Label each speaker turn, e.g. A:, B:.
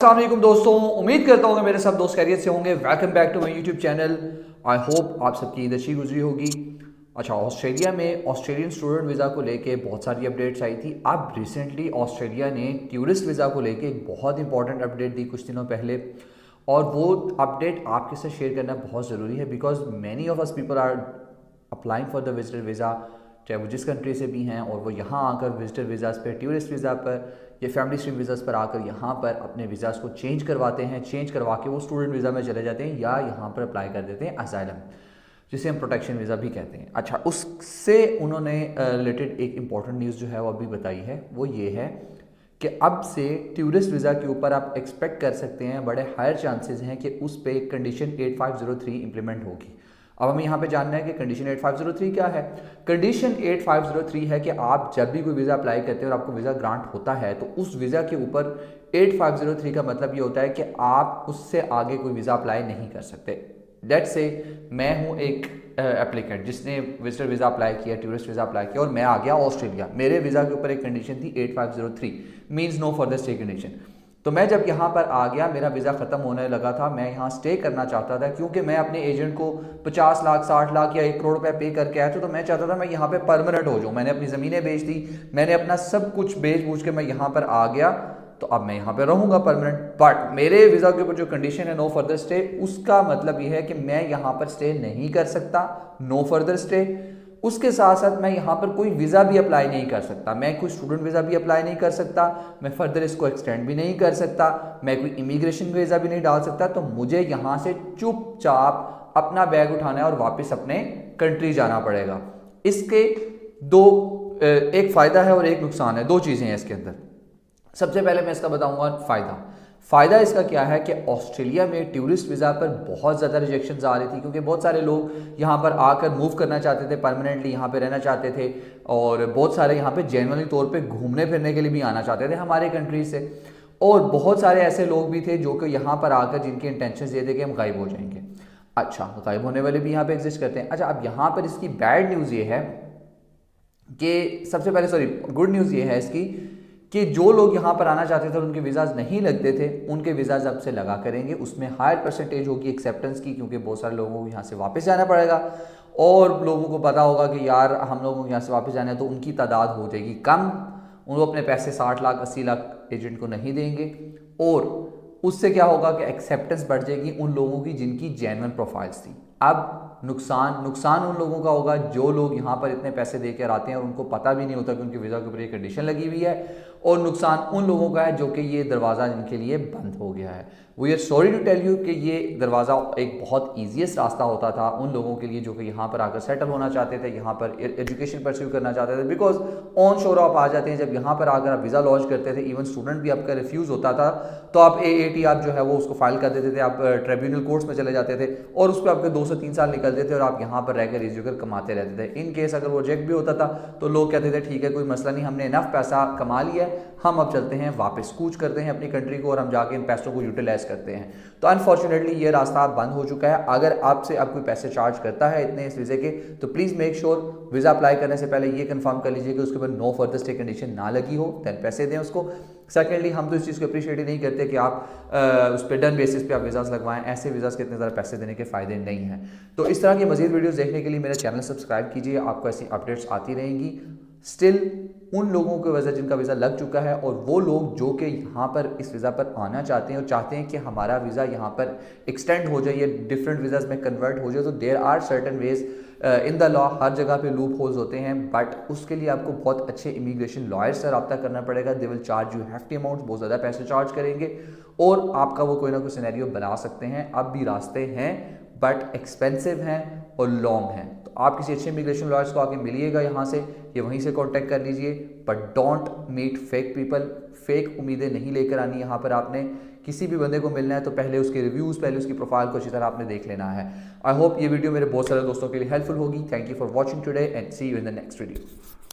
A: अस्सलाम वालेकुम दोस्तों, उम्मीद करता हूँ कि मेरे सब दोस्त खैरियत से होंगे। Welcome back to my YouTube channel. I hope आप सबकी ईद अच्छी गुजरी होगी। अच्छा, ऑस्ट्रेलिया में ऑस्ट्रेलियन स्टूडेंट वीज़ा को लेके बहुत सारी अपडेट्स आई थी। अब रिसेंटली ऑस्ट्रेलिया ने टूरिस्ट वीज़ा को लेके एक बहुत इंपॉर्टेंट अपडेट दी कुछ दिनों पहले, और वो अपडेट आपके साथ शेयर करना बहुत ज़रूरी है because many of us people are applying for the visitor visa, चाहे वो जिस कंट्री से भी हैं, और वो यहाँ आकर विजिटर वीज़ाज़ पे, टूरिस्ट वीज़ा पर या फैमिली स्ट्रीम वीज़ाज़ पर आकर यहाँ पर अपने वीज़ाज़ को चेंज करवाते हैं। चेंज करवा के वो स्टूडेंट वीज़ा में चले जाते हैं या यहाँ पर अप्लाई कर देते हैं असाइलम, जिसे हम प्रोटेक्शन वीज़ा भी कहते हैं। अच्छा, उससे उन्होंने रिलेटेड एक इंपॉर्टेंट न्यूज़ जो है वो अभी बताई है, वो ये है कि अब से टूरिस्ट वीज़ा के ऊपर आप एक्सपेक्ट कर सकते हैं, बड़े हायर चांसेस हैं कि उस पर कंडीशन 8503 इंप्लीमेंट होगी। अब हमें यहाँ पे जानना है कि कंडीशन 8503 क्या है। कंडीशन 8503 है कि आप जब भी कोई वीज़ा अप्लाई करते हैं और आपको वीज़ा ग्रांट होता है, तो उस वीज़ा के ऊपर 8503 का मतलब ये होता है कि आप उससे आगे कोई वीज़ा अप्लाई नहीं कर सकते। लेट्स से मैं हूँ एक एप्लीकेंट जिसने विजिटर वीज़ा अप्लाई किया, टूरिस्ट वीज़ा अप्लाई किया, और मैं आ गया ऑस्ट्रेलिया। मेरे वीज़ा के ऊपर एक कंडीशन थी 8503 means no further stay condition. तो मैं जब यहाँ पर आ गया, मेरा वीज़ा ख़त्म होने लगा था, मैं यहाँ स्टे करना चाहता था क्योंकि मैं अपने एजेंट को 50 लाख 60 लाख या 1 करोड़ रुपए पे करके आया था। तो मैं चाहता था मैं यहाँ पे परमानेंट हो जाऊँ। मैंने अपनी ज़मीनें बेच दी, मैंने अपना सब कुछ बेच बूझ के मैं यहाँ पर आ गया, तो अब मैं यहाँ पे रहूँगा परमानेंट। बट मेरे वीज़ा के ऊपर जो कंडीशन है नो फर्दर स्टे, उसका मतलब ये है कि मैं यहाँ पर स्टे नहीं कर सकता, नो फर्दर स्टे। उसके साथ साथ मैं यहाँ पर कोई वीज़ा भी अप्लाई नहीं कर सकता, मैं कोई स्टूडेंट वीज़ा भी अप्लाई नहीं कर सकता, मैं फर्दर इसको एक्सटेंड भी नहीं कर सकता, मैं कोई इमिग्रेशन वीज़ा भी नहीं डाल सकता। तो मुझे यहाँ से चुपचाप अपना बैग उठाना है और वापस अपने कंट्री जाना पड़ेगा। इसके दो एक फ़ायदा है और एक नुकसान है, दो चीज़ें हैं इसके अंदर। सबसे पहले मैं इसका बताऊंगा फ़ायदा इसका क्या है कि ऑस्ट्रेलिया में टूरिस्ट वीज़ा पर बहुत ज़्यादा रिजेक्शंस आ रही थी क्योंकि बहुत सारे लोग यहाँ पर आकर मूव करना चाहते थे, परमानेंटली यहाँ पे रहना चाहते थे, और बहुत सारे यहाँ पे जेन्युइनली तौर पे घूमने फिरने के लिए भी आना चाहते थे हमारे कंट्री से। और बहुत सारे ऐसे लोग भी थे जो कि यहाँ पर आकर जिनके इंटेंशन ये थे कि हम गायब हो जाएंगे। अच्छा, गायब होने वाले भी यहाँ पर एग्जिस्ट करते हैं। अच्छा, अब यहाँ पर इसकी बैड न्यूज़ ये है कि सबसे पहले गुड न्यूज़ ये है इसकी कि जो लोग यहाँ पर आना चाहते थे और उनके वीज़ाज़ नहीं लगते थे, उनके वीज़ाज़ अब से लगा करेंगे। उसमें हायर परसेंटेज होगी एक्सेप्टेंस की, क्योंकि बहुत सारे लोगों को यहाँ से वापस जाना पड़ेगा, और लोगों को पता होगा कि यार हम लोगों को यहाँ से वापस जाना है, तो उनकी तादाद हो जाएगी कम। उनको अपने पैसे 60 लाख 80 लाख एजेंट को नहीं देंगे, और उससे क्या होगा कि एक्सेप्टेंस बढ़ जाएगी उन लोगों की जिनकी जेन्युइन प्रोफाइल्स थी। अब नुकसान उन लोगों का होगा जो लोग यहाँ पर इतने पैसे देकर आते हैं और उनको पता भी नहीं होता कि उनके वीज़ा के ऊपर ये कंडीशन लगी हुई है, और नुकसान उन लोगों का है जो कि ये दरवाज़ा इनके लिए बंद हो गया है। We are sorry to tell you कि ये दरवाज़ा एक बहुत ईजीएस्ट रास्ता होता था उन लोगों के लिए जो कि यहाँ पर आकर सेटल होना चाहते थे, यहाँ पर एजुकेशन परस्यू करना चाहते थे, बिकॉज ऑन शोर आप आ जाते हैं। जब यहाँ पर आकर आप वीज़ा लॉन्च करते थे, इवन स्टूडेंट भी आपका रिफ्यूज़ होता था, तो आप AAT आप जो है वो उसको फाइल कर देते थे, आप ट्रिब्यूनल कोर्ट्स में चले जाते थे, और उस पर आपके 2 से 3 साल निकलते थे, और आप यहाँ पर रहकर इज़ कमाते रहते थे। इन केस अगर वो रिजेक्ट भी होता था तो लोग कहते थे ठीक है, कोई मसला नहीं, हमने इनफ पैसा कमा लिया है, हम अब चलते हैं वापस, कूच करते हैं अपनी कंट्री को, और हम जाके इन पैसों को यूटिलाइज करते हैं। तो अनफॉर्चुनेटली ये रास्ता अब बंद हो चुका है। अगर आपसे अब कोई पैसे चार्ज करता है इतने इस वीज़े के, तो please make sure visa apply करने से पहले ये कंफर्म कर लीजिए कि उसके ऊपर नो फर्दर स्टे कंडीशन ना लगी हो, देन पैसे दें उसको। सेकेंडली, हम तो इस चीज़ को अप्रिशिएट ही नहीं करते कि आप उस पर डन बेसिस पे आप वीज़ाज़ लगवाएं। ऐसे वीज़ाज़ के इतने ज़्यादा पैसे देने के फ़ायदे नहीं हैं। तो इस तरह की मज़ीद वीडियोज़ देखने के लिए मेरा चैनल सब्सक्राइब कीजिए, आपको ऐसी अपडेट्स आती रहेंगी। स्टिल उन लोगों की वजह जिनका वीज़ा लग चुका है, और वो लोग जो कि यहाँ पर इस वीज़ा पर आना चाहते हैं और चाहते हैं कि हमारा वीज़ा यहाँ पर एक्सटेंड हो जाए, डिफरेंट वीज़ाज़ में कन्वर्ट हो जाए, तो there are certain ways in the law. हर जगह पे लूप होल्स होते हैं, बट उसके लिए आपको बहुत अच्छे इमिग्रेशन लॉयर से रब्ता करना पड़ेगा। They will charge you hefty amount, बहुत ज़्यादा पैसे चार्ज करेंगे, और आपका वो कोई ना कोई सिनेरियो बना सकते हैं। अब भी रास्ते हैं, बट एक्सपेंसिव हैं और लॉन्ग हैं। तो आप किसी अच्छे इमिग्रेशन लॉयर्स को आके मिलिएगा यहाँ से, या वहीं से कांटेक्ट कर लीजिए, but don't meet fake people. Fake उम्मीदें नहीं लेकर आनी यहाँ पर। आपने किसी भी बंदे को मिलना है तो पहले उसके रिव्यूज़, पहले उसकी प्रोफाइल को अच्छी तरह आपने देख लेना है। आई होप ये वीडियो मेरे बहुत सारे दोस्तों के लिए हेल्पफुल होगी। Thank you for watching today and see you in the next video.